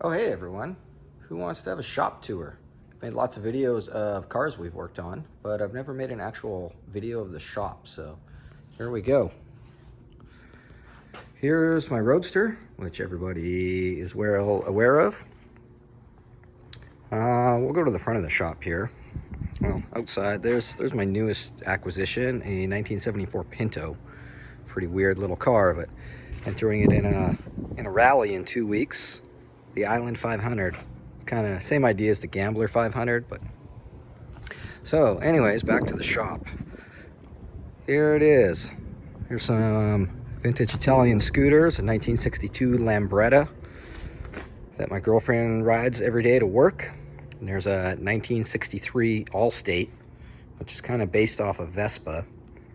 Oh, hey everyone. Who wants to have a shop tour? I've made lots of videos of cars we've worked on, but I've never made an actual video of the shop, so here we go. Here's my Roadster, which everybody is well aware of. We'll go to the front of the shop here. Well, outside, there's my newest acquisition, a 1974 Pinto. Pretty weird little car, but entering it in a rally in 2 weeks. The Island 500. Kind of same idea as the Gambler 500, but so anyways, back to the shop. Here it is. Here's some vintage Italian scooters, a 1962 Lambretta that my girlfriend rides every day to work. And there's a 1963 Allstate, which is kind of based off of Vespa.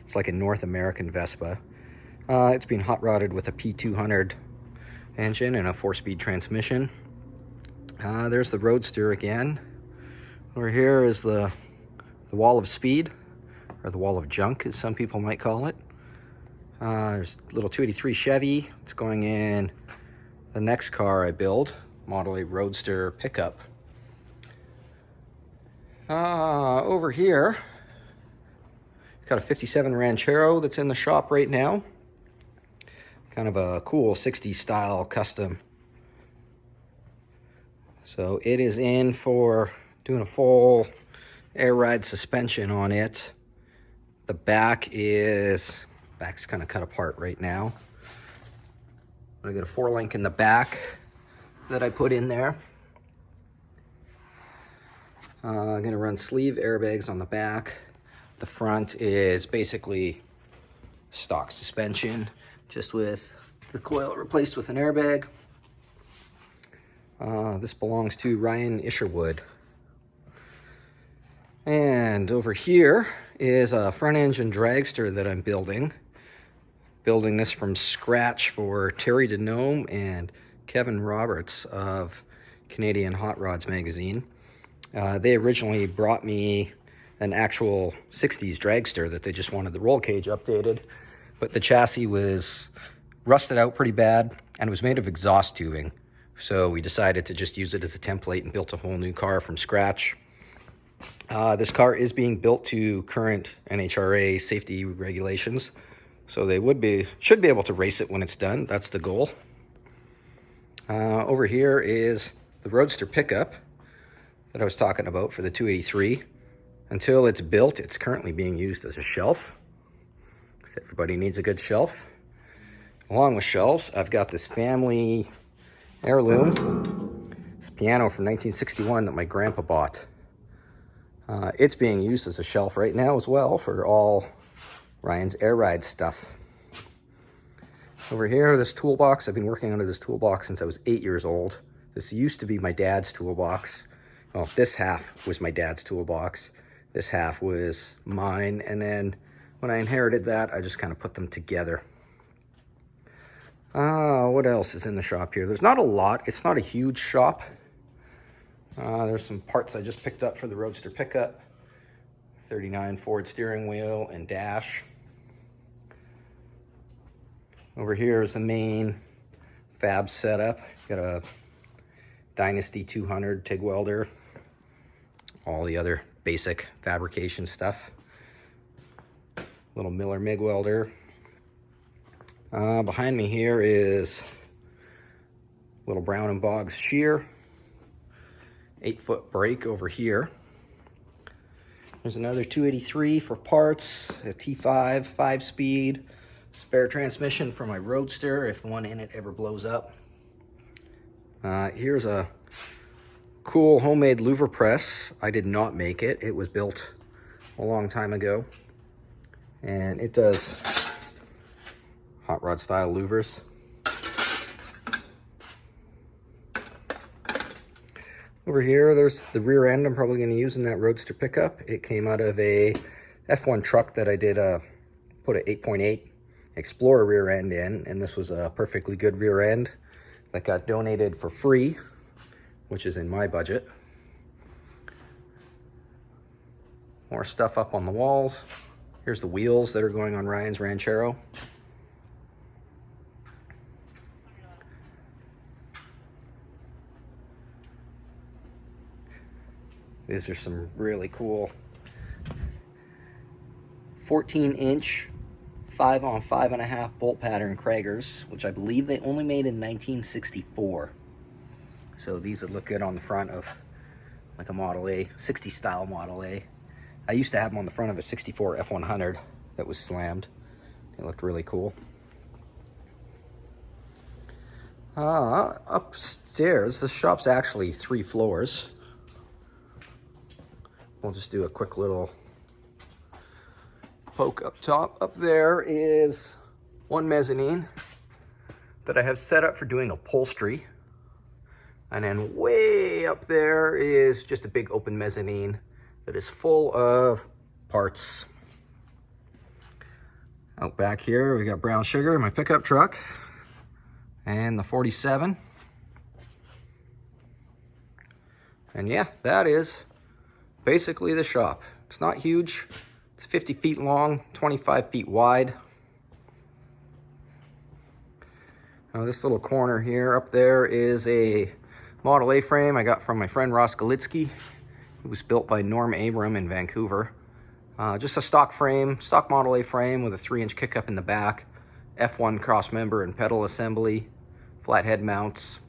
It's like a North American Vespa. It's been hot rodded with a P200 engine and a 4-speed transmission. There's the Roadster again. Over here is the wall of speed, or the wall of junk, as some people might call it. There's a little 283 Chevy. It's going in the next car I build, model A Roadster pickup. Over here, got a 57 Ranchero that's in the shop right now. Kind of a cool 60s style custom. So it is in for doing a full air ride suspension on it. The back's kind of cut apart right now. I got a 4-link in the back that I put in there. I'm gonna run sleeve airbags on the back. The front is basically stock suspension, just with the coil replaced with an airbag. This belongs to Ryan Isherwood. And over here is a front engine dragster that I'm building. Building this from scratch for Terry Denome and Kevin Roberts of Canadian Hot Rods magazine. They originally brought me an actual 60s dragster that they just wanted the roll cage updated, but the chassis was rusted out pretty bad and it was made of exhaust tubing. So we decided to just use it as a template and built a whole new car from scratch. This car is being built to current NHRA safety regulations, so they should be able to race it when it's done. That's the goal. Over here is the Roadster pickup that I was talking about for the 283. Until it's built, it's currently being used as a shelf, because everybody needs a good shelf. Along with shelves, I've got this family heirloom. This piano from 1961 that my grandpa bought. It's being used as a shelf right now as well for all Ryan's air ride stuff. Over here, this toolbox. I've been working under this toolbox since I was 8 years old. This used to be my dad's toolbox. Well, this half was my dad's toolbox. This half was mine. And then when I inherited that, I just kind of put them together. What else is in the shop here? There's not a lot. It's not a huge shop. There's some parts I just picked up for the Roadster pickup. 39 Ford steering wheel and dash. Over here is the main fab setup. Got a Dynasty 200 TIG welder. All the other basic fabrication stuff. Little Miller MIG welder. Behind me here is little Brown & Boggs shear. 8-foot brake over here. There's another 283 for parts, a T5, 5-speed, spare transmission for my Roadster if the one in it ever blows up. Here's a cool homemade louver press. I did not make it. It was built a long time ago. And it does hot rod style louvers. Over here, there's the rear end I'm probably going to use in that Roadster pickup. It came out of a F1 truck that I did put an 8.8 Explorer rear end in, and this was a perfectly good rear end that got donated for free, which is in my budget. More stuff up on the walls. Here's the wheels that are going on Ryan's Ranchero. These are some really cool 14-inch 5-on-5.5 bolt pattern Kragers, which I believe they only made in 1964. So these would look good on the front of like a Model A, 60 style Model A. I used to have them on the front of a 64 F100 that was slammed. It looked really cool. Upstairs, this shop's actually 3 floors. We'll just do a quick little poke up top. Up there is one mezzanine that I have set up for doing upholstery. And then way up there is just a big open mezzanine that is full of parts. Out back here, we got brown sugar, my pickup truck, and the 47. And yeah, that is basically the shop. It's not huge. It's 50 feet long, 25 feet wide. Now this little corner here, up there is a Model A frame I got from my friend Ross Galitsky. It was built by Norm Abram in Vancouver. Just a stock frame, stock Model A frame with a 3-inch kick-up in the back, F1 cross member and pedal assembly, flat head mounts.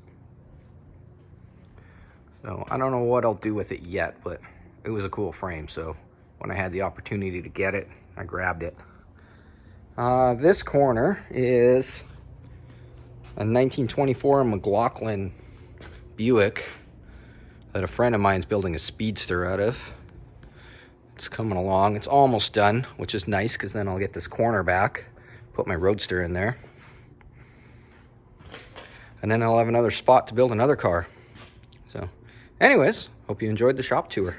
So I don't know what I'll do with it yet, but it was a cool frame. So when I had the opportunity to get it, I grabbed it. This corner is a 1924 McLaughlin Buick that a friend of mine's building a Speedster out of. It's coming along. It's almost done, which is nice because then I'll get this corner back, put my Roadster in there, and then I'll have another spot to build another car. So anyways, hope you enjoyed the shop tour.